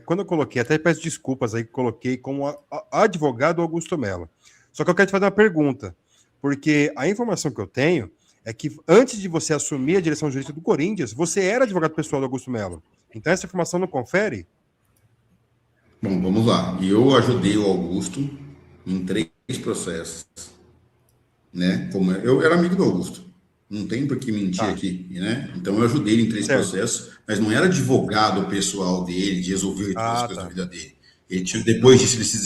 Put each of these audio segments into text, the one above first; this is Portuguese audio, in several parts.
quando eu coloquei, até peço desculpas aí, coloquei como advogado Augusto Mello. Só que eu quero te fazer uma pergunta, porque a informação que eu tenho é que antes de você assumir a direção jurídica do Corinthians, você era advogado pessoal do Augusto Mello. Então essa informação não confere? Bom, vamos lá. Eu ajudei o Augusto em 3 processos, né? Como eu era amigo do Augusto, não tem por que mentir Tá, aqui, né? Então eu ajudei ele em três certo. processos, mas não era advogado pessoal dele, de resolver todas as Ah, coisas da tá. vida dele. Depois disso,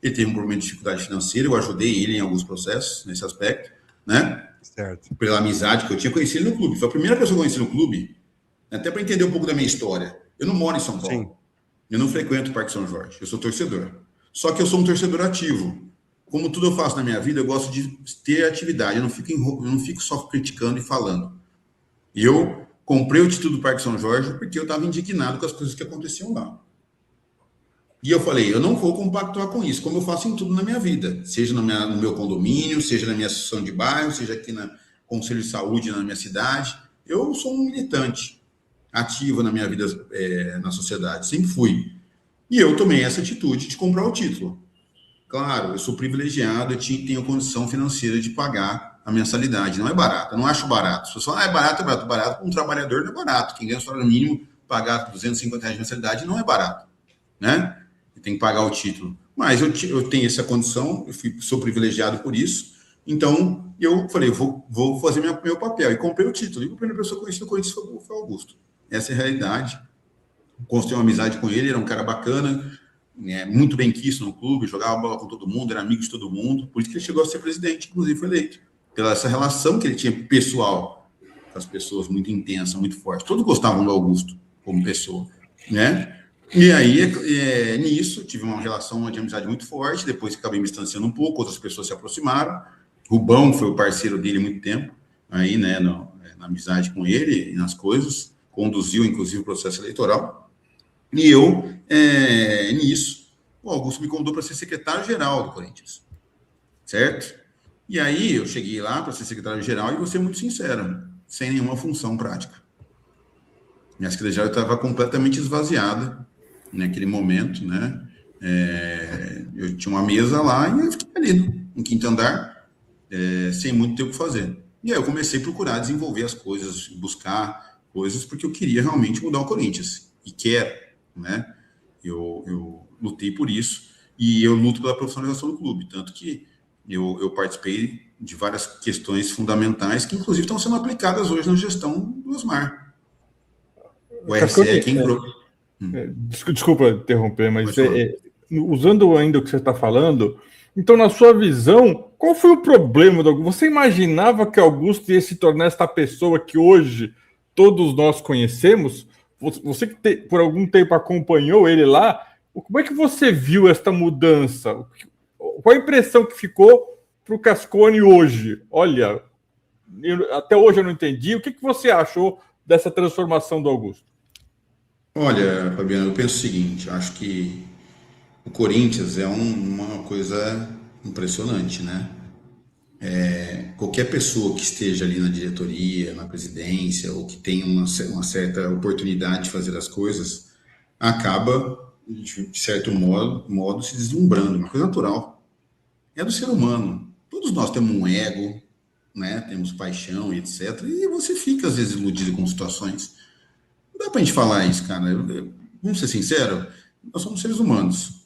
ele teve um problema de dificuldade financeira, eu ajudei ele em alguns processos nesse aspecto, né? Certo. Pela amizade que eu tinha, conheci ele no clube. Foi a primeira pessoa que eu conheci no clube, até para entender um pouco da minha história. Eu não moro em São Sim. Paulo. Eu não frequento o Parque São Jorge. Eu sou torcedor. Só que eu sou um torcedor ativo. Como tudo eu faço na minha vida, eu gosto de ter atividade. Eu não fico só criticando e falando. E eu comprei o título do Parque São Jorge porque eu estava indignado com as coisas que aconteciam lá. E eu falei, eu não vou compactuar com isso, como eu faço em tudo na minha vida. Seja no meu condomínio, seja na minha associação de bairro, seja aqui na Conselho de Saúde na minha cidade. Eu sou um militante ativo na minha vida, na sociedade, sempre fui. E eu tomei essa atitude de comprar o título. Claro, eu sou privilegiado, tenho condição financeira de pagar a mensalidade. Não é barato, eu não acho barato. Se você fala, é barato, é barato. Barato para um trabalhador não é barato. Quem ganha o salário mínimo, pagar R$ 250 de mensalidade não é barato, né? E tem que pagar o título. Mas eu tenho essa condição, sou privilegiado por isso. Então, eu falei, vou fazer meu papel. E comprei o título. E a primeira pessoa que eu conheci no Corinthians foi o Augusto. Essa é a realidade. Construí uma amizade com ele, era um cara bacana, né, muito bem quisto no clube, jogava bola com todo mundo, era amigo de todo mundo, por isso que ele chegou a ser presidente, inclusive foi eleito. Pela essa relação que ele tinha pessoal com as pessoas, muito intensa, muito forte. Todos gostavam do Augusto como pessoa, né? E aí, nisso, tive uma relação de amizade muito forte, depois acabei me distanciando um pouco, outras pessoas se aproximaram. Rubão foi o parceiro dele há muito tempo, aí, né, na amizade com ele e nas coisas, conduziu, inclusive, o processo eleitoral. E eu, nisso, o Augusto me convidou para ser secretário-geral do Corinthians, certo? E aí eu cheguei lá para ser secretário-geral e vou ser muito sincero, sem nenhuma função prática. Minha secretaria estava completamente esvaziada naquele momento, né? Eu tinha uma mesa lá e eu fiquei ali no quinto andar, sem muito ter o que fazer. E aí eu comecei a procurar desenvolver as coisas, buscar coisas, porque eu queria realmente mudar o Corinthians. E quero, né? Eu lutei por isso e eu luto pela profissionalização do clube, tanto que eu participei de várias questões fundamentais que, inclusive, estão sendo aplicadas hoje na gestão do Osmar. O RCE é Cascone, quem... desculpa interromper, mas Pode falar. usando ainda o que você está falando, então, na sua visão, qual foi o problema do Augusto? Você imaginava que Augusto ia se tornar esta pessoa que hoje todos nós conhecemos? Você que por algum tempo acompanhou ele lá, como é que você viu esta mudança? Qual a impressão que ficou para o Cascone hoje? Olha, até hoje eu não entendi. O que você achou dessa transformação do Augusto? Olha, Fabiano, eu penso o seguinte, acho que o Corinthians é uma coisa impressionante, né? Qualquer pessoa que esteja ali na diretoria, na presidência, ou que tenha uma certa oportunidade de fazer as coisas, acaba, de certo modo, se deslumbrando, uma coisa natural. É do ser humano. Todos nós temos um ego, né? Temos paixão e etc. E você fica, às vezes, iludido com situações. Não dá pra gente falar isso, cara. Vamos ser sinceros, nós somos seres humanos.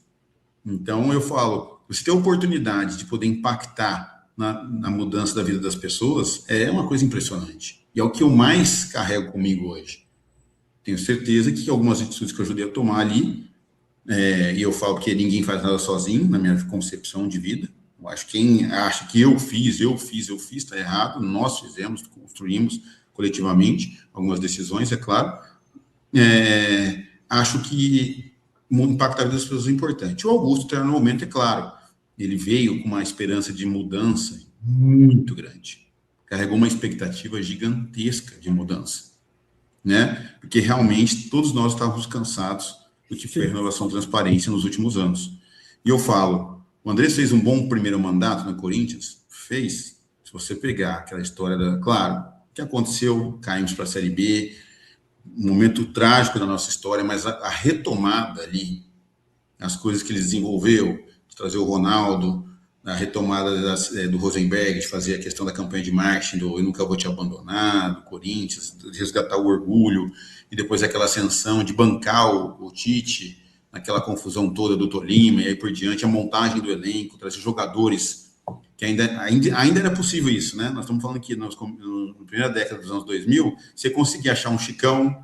Então, eu falo, você ter a oportunidade de poder impactar na mudança da vida das pessoas é uma coisa impressionante. E é o que eu mais carrego comigo hoje. Tenho certeza que algumas atitudes que eu ajudei a tomar ali, e eu falo que ninguém faz nada sozinho, na minha concepção de vida. Eu acho que quem acha que eu fiz, está errado. Nós fizemos, construímos coletivamente algumas decisões, é claro. Acho que impactar a vida das pessoas é importante. O Augusto, no momento, é claro, ele veio com uma esperança de mudança muito grande. Carregou uma expectativa gigantesca de mudança, né? Porque realmente todos nós estávamos cansados do que foi a renovação da transparência nos últimos anos. E eu falo, o André fez um bom primeiro mandato no Corinthians? Fez. Se você pegar aquela história Claro, o que aconteceu? Caímos para a Série B, momento trágico da nossa história, mas a retomada ali, as coisas que ele desenvolveu, de trazer o Ronaldo, a retomada do Rosenberg, de fazer a questão da campanha de marketing, do Eu Nunca Vou Te Abandonar, do Corinthians, de resgatar o orgulho, e depois aquela ascensão de bancar o Tite, naquela confusão toda do Tolima, e aí por diante, a montagem do elenco, trazer jogadores, que ainda era possível isso, né? Nós estamos falando que na primeira década dos anos 2000, você conseguia achar um Chicão,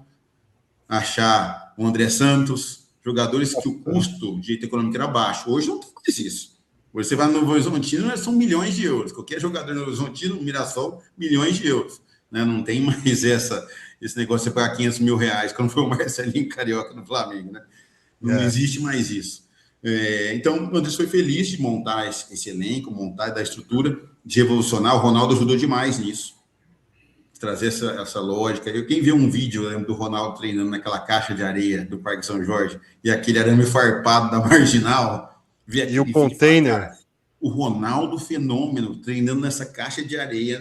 achar um André Santos, jogadores que o custo de econômico era baixo. Hoje não tem mais isso. Hoje você vai no Novo Horizontino, são milhões de euros. Qualquer jogador no Novo Horizontino, Mirassol, milhões de euros. Né? Não tem mais esse negócio de você pagar 500 mil reais, quando foi o Marcelinho Carioca no Flamengo. Né? Não existe mais isso. Então, o Andrés foi feliz de montar esse elenco, montar da estrutura, de revolucionar. O Ronaldo ajudou demais nisso. Trazer essa lógica. Quem vê um vídeo do Ronaldo treinando naquela caixa de areia do Parque São Jorge e aquele arame farpado da Marginal, e o container. Fala, o Ronaldo fenômeno treinando nessa caixa de areia,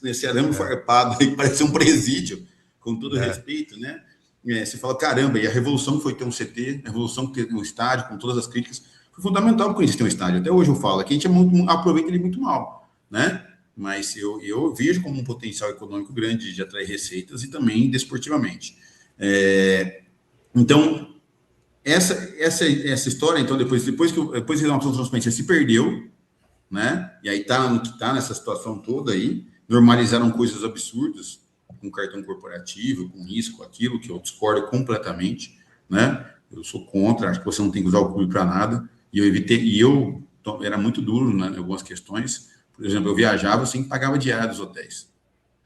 nesse arame farpado, que parece um presídio, com todo respeito, né? Você fala, caramba, e a revolução que foi ter um CT, a revolução que ter um estádio, com todas as críticas, foi fundamental porque a gente tem um estádio. Até hoje eu falo, aqui a gente aproveita ele muito mal, né? Mas eu vejo como um potencial econômico grande de atrair receitas e também desportivamente. Então, essa história, então, depois que a nossa transparência se perdeu, né? E aí tá no que tá nessa situação toda aí, normalizaram coisas absurdas, com cartão corporativo, com isso, com aquilo, que eu discordo completamente, né? Eu sou contra, acho que você não tem que usar o clube para nada, e eu era muito duro, né, em algumas questões. Por exemplo, eu viajava sem pagar diária dos hotéis.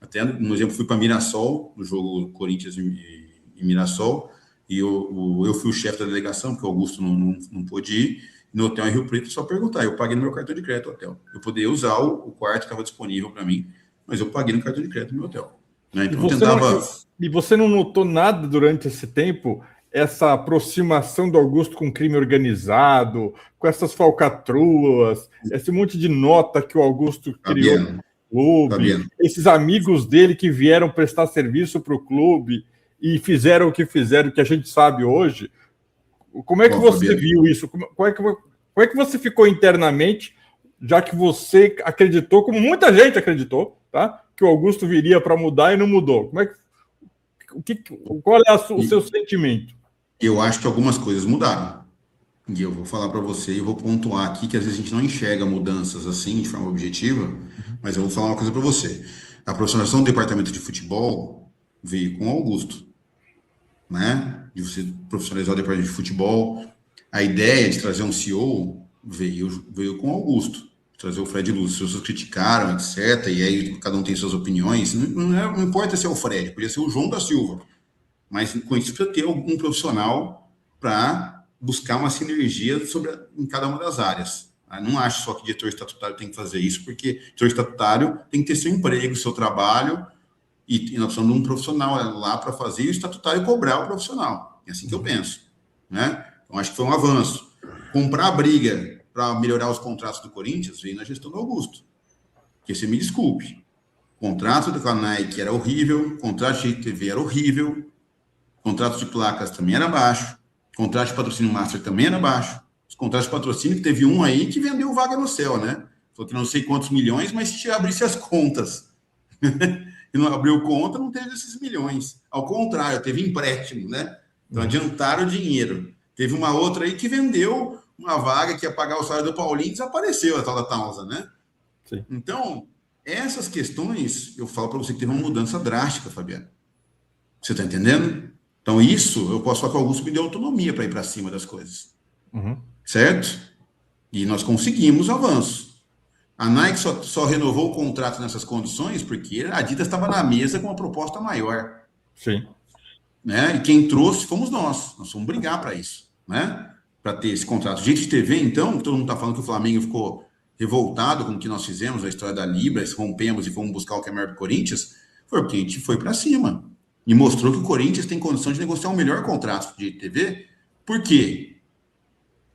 Até, no exemplo, fui para Mirassol, no jogo Corinthians e Mirassol, e eu fui o chefe da delegação, porque o Augusto não pôde ir, no hotel em Rio Preto, só perguntar. Eu paguei no meu cartão de crédito o hotel. Eu poderia usar o quarto que estava disponível para mim, mas eu paguei no cartão de crédito do meu hotel. Né? Então, e você não notou nada durante esse tempo, essa aproximação do Augusto com crime organizado, com essas falcatruas, esse monte de nota que o Augusto criou no clube, esses amigos dele que vieram prestar serviço para o clube e fizeram o que a gente sabe hoje? Como é que você viu isso? Como é que você ficou internamente, já que você acreditou, como muita gente acreditou, tá? Que o Augusto viria para mudar e não mudou? Qual é o seu sentimento? Eu acho que algumas coisas mudaram. E eu vou falar para você e vou pontuar aqui que às vezes a gente não enxerga mudanças assim de forma objetiva, mas eu vou falar uma coisa para você. A profissionalização do departamento de futebol veio com o Augusto, né? De você profissionalizar o departamento de futebol. A ideia de trazer um CEO veio com o Augusto. Trazer o Fred Luz. As pessoas criticaram, etc. E aí cada um tem suas opiniões. Não importa se é o Fred, podia ser o João da Silva. Mas com isso precisa ter algum profissional para buscar uma sinergia em cada uma das áreas. Eu não acho só que diretor estatutário tem que fazer isso, porque diretor estatutário tem que ter seu emprego, seu trabalho, e nós precisamos de um profissional lá para fazer e o estatutário cobrar o profissional. É assim que eu penso. Né? Então, acho que foi um avanço. Comprar a briga para melhorar os contratos do Corinthians veio na gestão do Augusto. Porque você me desculpe. O contrato com a Nike era horrível, o contrato de TV era horrível, o contrato de placas também era baixo, o contrato de patrocínio master também era baixo, os contratos de patrocínio que teve um aí que vendeu vaga no céu, né? Falou que não sei quantos milhões, mas se abrisse as contas e não abriu conta, não teve esses milhões. Ao contrário, teve empréstimo, né? Então adiantaram o dinheiro. Teve uma outra aí que vendeu uma vaga que ia pagar o salário do Paulinho e desapareceu a tal da Tausa, né? Sim. Então, essas questões, eu falo para você que teve uma mudança drástica, Fabiano. Você está entendendo? Então, isso, eu posso falar que o Augusto me deu autonomia para ir para cima das coisas. Certo? E nós conseguimos avanço. A Nike só renovou o contrato nessas condições porque a Adidas estava na mesa com uma proposta maior. Sim. Né? E quem trouxe fomos nós. Nós fomos brigar para isso, né? Para ter esse contrato. Gente de TV, então, todo mundo está falando que o Flamengo ficou revoltado com o que nós fizemos, a história da Libra, rompemos e fomos buscar o que é melhor para o Corinthians, foi porque a gente foi para cima. E mostrou que o Corinthians tem condição de negociar um melhor contrato de TV. Por quê?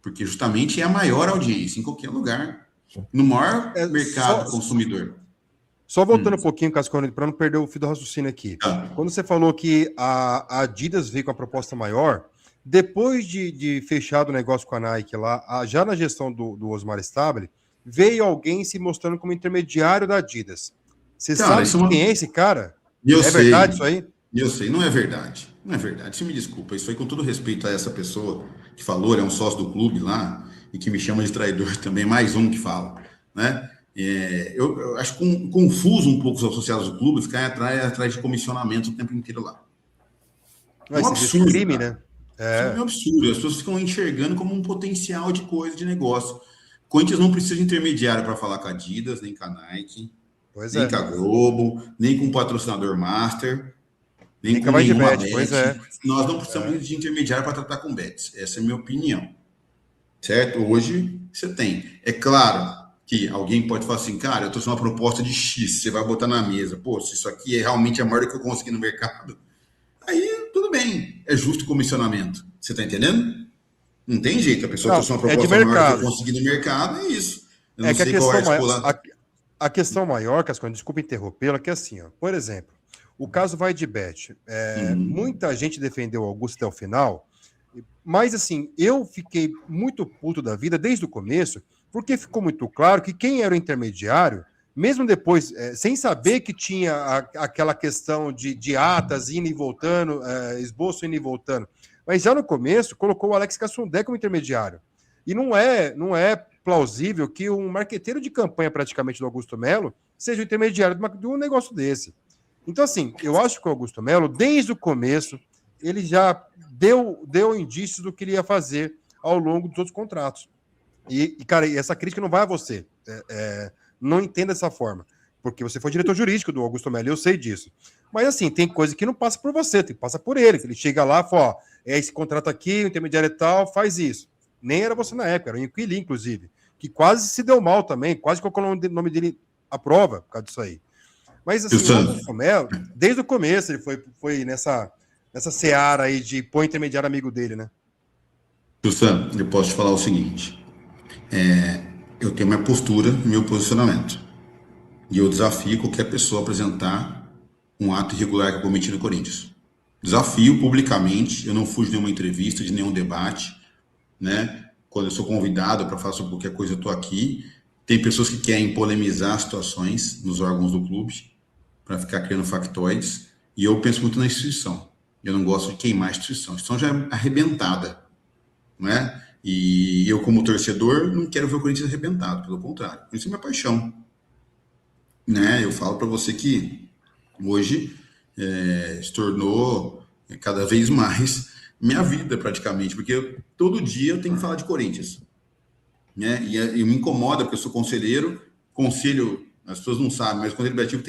Porque justamente é a maior audiência em qualquer lugar. No maior mercado consumidor. Só voltando um pouquinho, Cascone, para não perder o fio do raciocínio aqui. Quando você falou que a Adidas veio com a proposta maior, depois de fechado o negócio com a Nike lá, já na gestão do Osmar Stabile, veio alguém se mostrando como intermediário da Adidas. Você sabe quem é esse cara? Verdade isso aí? Eu sei, não é verdade. Não é verdade. Você me desculpa, isso aí com todo respeito a essa pessoa que falou, ele é um sócio do clube lá, e que me chama de traidor também, mais um que fala, né? Eu acho confuso um pouco os associados do clube ficarem atrás de comissionamento o tempo inteiro lá. É um absurdo, crime, cara. Né? É um absurdo. As pessoas ficam enxergando como um potencial de coisa, de negócio. Corinthians não precisa de intermediário para falar com a Adidas, nem com a Nike, nem com a Globo, nem com o patrocinador master, nem com nenhuma bet. Nós não precisamos de intermediário para tratar com bets. Essa é a minha opinião. Certo? Hoje você tem. É claro que alguém pode falar assim, cara, eu estou fazendo uma proposta de X, você vai botar na mesa. Pô, se isso aqui realmente é maior do que eu consegui no mercado, aí tudo bem, é justo o comissionamento. Você está entendendo? Não tem jeito, a pessoa trouxe uma proposta maior que eu consegui no mercado, é isso. Eu não sei qual é a questão maior, Cascone, desculpa interrompê-la, que é assim, ó, por exemplo, o caso vai de bet. Muita gente defendeu o Augusto até o final, mas assim, eu fiquei muito puto da vida desde o começo, porque ficou muito claro que quem era o intermediário, mesmo depois, sem saber que tinha aquela questão de atas indo e voltando, esboço indo e voltando, mas já no começo colocou o Alex Cassundé como intermediário. E não é plausível que um marqueteiro de campanha praticamente do Augusto Melo seja o intermediário de um negócio desse. Então, assim, eu acho que o Augusto Melo, desde o começo, ele já deu indícios do que ele ia fazer ao longo dos outros contratos. E cara, essa crítica não vai a você. Não entenda dessa forma. Porque você foi diretor jurídico do Augusto Melo, eu sei disso. Mas, assim, tem coisa que não passa por você, tem que passar por ele. Que ele chega lá e fala, ó, esse contrato aqui, o intermediário e tal, faz isso. Nem era você na época, era o Inquili, inclusive, que quase se deu mal também, quase colocou o nome dele à prova por causa disso aí. Mas, assim, o Augusto Melo, desde o começo, ele foi nessa seara aí de pôr intermediário amigo dele, né? Jussan, eu posso te falar o seguinte. Eu tenho minha postura, meu posicionamento. E eu desafio qualquer pessoa a apresentar um ato irregular que eu cometi no Corinthians. Desafio publicamente, eu não fujo de nenhuma entrevista, de nenhum debate, né? Quando eu sou convidado para falar sobre qualquer coisa, eu estou aqui. Tem pessoas que querem polemizar situações nos órgãos do clube para ficar criando factoides, e eu penso muito na instituição. Eu não gosto de queimar a instituição. A instituição já é arrebentada, né? E eu, como torcedor, não quero ver o Corinthians arrebentado, pelo contrário. Isso é minha paixão. Né? Eu falo para você que hoje se tornou cada vez mais minha vida, praticamente, porque todo dia eu tenho que falar de Corinthians. Né? E me incomoda, porque eu sou conselheiro, as pessoas não sabem, mas o conselho deliberativo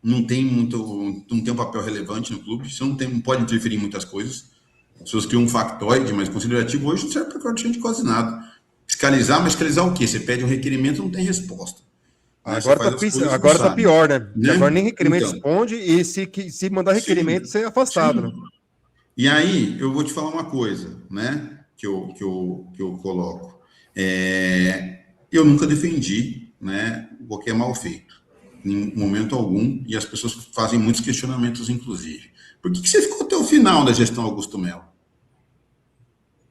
não tem um papel relevante no clube, você não pode interferir em muitas coisas. As pessoas criam um factoide, mas o conselho deliberativo hoje não serve para praticamente quase nada. Fiscalizar, mas fiscalizar o quê? Você pede um requerimento, não tem resposta. Agora tá pior, né? Agora nem requerimento responde, e se mandar requerimento, você é afastado, né? E aí, eu vou te falar uma coisa, né? Que eu coloco. Eu nunca defendi, né, qualquer mal feito, em momento algum, e as pessoas fazem muitos questionamentos, inclusive. Por que você ficou até o final da gestão Augusto Melo?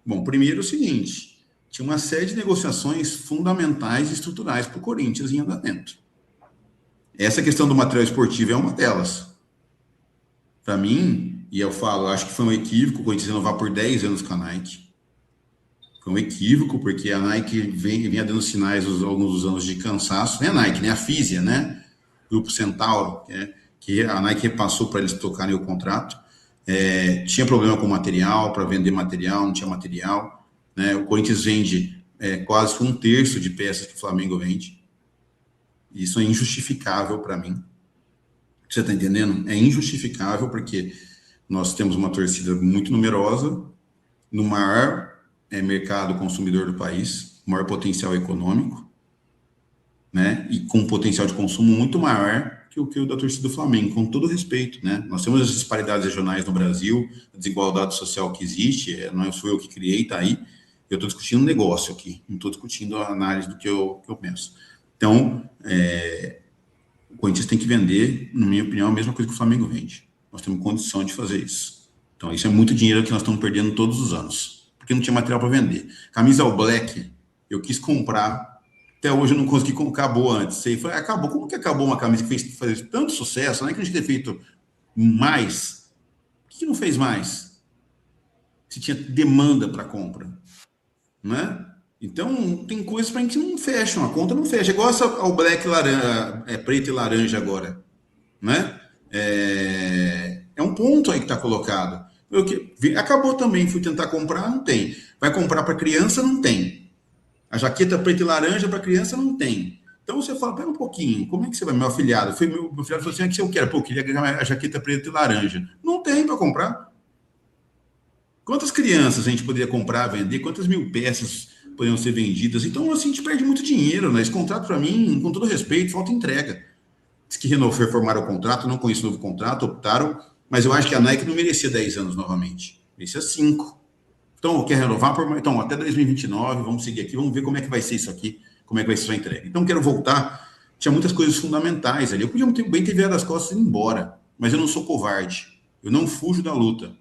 Bom, primeiro é o seguinte, tinha uma série de negociações fundamentais e estruturais para o Corinthians em andamento. Essa questão do material esportivo é uma delas. Para mim, e eu falo, acho que foi um equívoco o Corinthians renovar por 10 anos com a Nike. Foi um equívoco, porque a Nike vinha dando sinais ao longo dos anos de cansaço. Nem a Nike, nem a Fisia, né? Grupo Centauro, que a Nike repassou para eles tocarem o contrato. Tinha problema com material, para vender material, não tinha material. Né? O Corinthians vende quase 1/3 de peças que o Flamengo vende. Isso é injustificável para mim. Você está entendendo? É injustificável, porque nós temos uma torcida muito numerosa, no maior mercado consumidor do país, maior potencial econômico, né? E com um potencial de consumo muito maior que o da torcida do Flamengo, com todo respeito, né? Nós temos as disparidades regionais no Brasil, a desigualdade social que existe, não sou eu que criei, tá aí. Eu estou discutindo um negócio aqui, não estou discutindo a análise do que eu penso. Então, O Corinthians tem que vender, na minha opinião, a mesma coisa que o Flamengo vende. Nós temos condição de fazer isso. Então, isso é muito dinheiro que nós estamos perdendo todos os anos, porque não tinha material para vender. Camisa All Black, eu quis comprar, até hoje eu não consegui, acabou antes. Aí falei, acabou, como que acabou uma camisa que fez tanto sucesso? Não é que a gente tenha feito mais? Por que não fez mais? Se tinha demanda para compra, né? Então, tem coisas para a gente não fecha, a conta não fecha. Igual essa All Black laranja, preto e laranja agora, né? É um ponto aí que está colocado. Acabou também, fui tentar comprar, não tem. Vai comprar para criança, não tem. A jaqueta preta e laranja para criança, não tem. Então você fala, pera um pouquinho, como é que você vai? Meu afilhado falou assim, o que eu quero? Pô, eu queria ganhar a jaqueta preta e laranja. Não tem para comprar. Quantas crianças a gente poderia comprar, vender? Quantas mil peças poderiam ser vendidas? Então, assim, a gente perde muito dinheiro, né? Esse contrato, para mim, com todo respeito, falta entrega. Diz que reformaram o contrato, não conheço o novo contrato, optaram, mas eu acho que a Nike não merecia 10 anos novamente. Merecia 5. Então, quer renovar? Então, até 2029, vamos seguir aqui, vamos ver como é que vai ser isso aqui, como é que vai ser sua entrega. Então, quero voltar. Tinha muitas coisas fundamentais ali. Eu podia muito bem ter virado as costas e ir embora, mas eu não sou covarde. Eu não fujo da luta.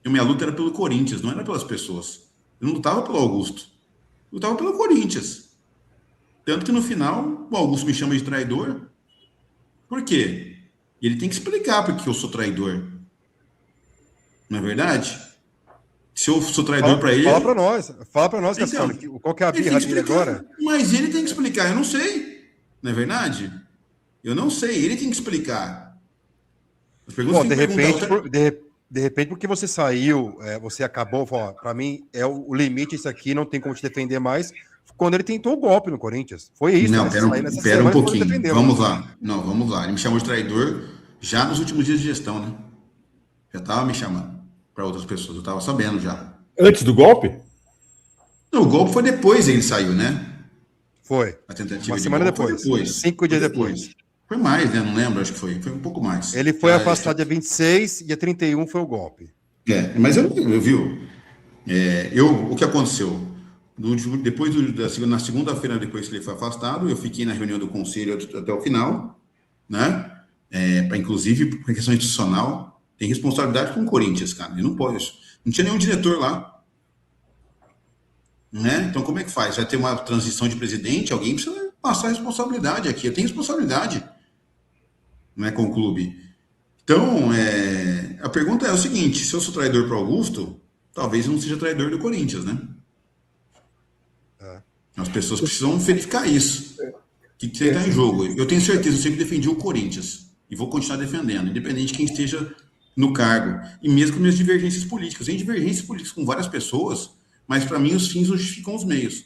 Minha luta era pelo Corinthians, não era pelas pessoas. Eu não lutava pelo Augusto. Eu lutava pelo Corinthians. Tanto que no final, o Augusto me chama de traidor. Por quê? Ele tem que explicar por que eu sou traidor. Não é verdade? Se eu sou traidor para ele... Fala para nós, então, Cassiano, qual que é a birra dele agora? Mas ele tem que explicar, eu não sei. Não é verdade? Eu não sei, ele tem que explicar. As perguntas Bom, de repente, porque você saiu, você acabou, para mim, é o limite isso aqui, não tem como te defender mais, quando ele tentou o golpe no Corinthians. Foi isso. Não, pera um pouquinho. Vamos lá. Não, vamos lá. Ele me chamou de traidor já nos últimos dias de gestão, né? Já estava me chamando para outras pessoas, eu estava sabendo já. Antes do golpe? Não, o golpe foi depois, ele saiu, né? Foi. A tentativa uma de semana golpe depois. Foi depois. 5 dias depois. Foi mais, né? Não lembro, acho que foi. Foi um pouco mais. Ele foi afastado dia 26, dia 31 foi o golpe. Mas eu viu? O que aconteceu? Na segunda-feira, depois que ele foi afastado, eu fiquei na reunião do conselho até o final, né? Inclusive, por questão institucional, tem responsabilidade com o Corinthians, cara. Ele não pode. Não tinha nenhum diretor lá. Né? Então, como é que faz? Vai ter uma transição de presidente? Alguém precisa passar a responsabilidade aqui. Eu tenho responsabilidade, né, com o clube. Então, a pergunta é o seguinte: se eu sou traidor para Augusto, talvez eu não seja traidor do Corinthians, né? As pessoas precisam verificar isso. O que está em jogo? Eu tenho certeza, eu sempre defendi o Corinthians e vou continuar defendendo, independente de quem esteja no cargo. E mesmo com minhas divergências políticas. Tem divergências políticas com várias pessoas, mas para mim os fins justificam os meios.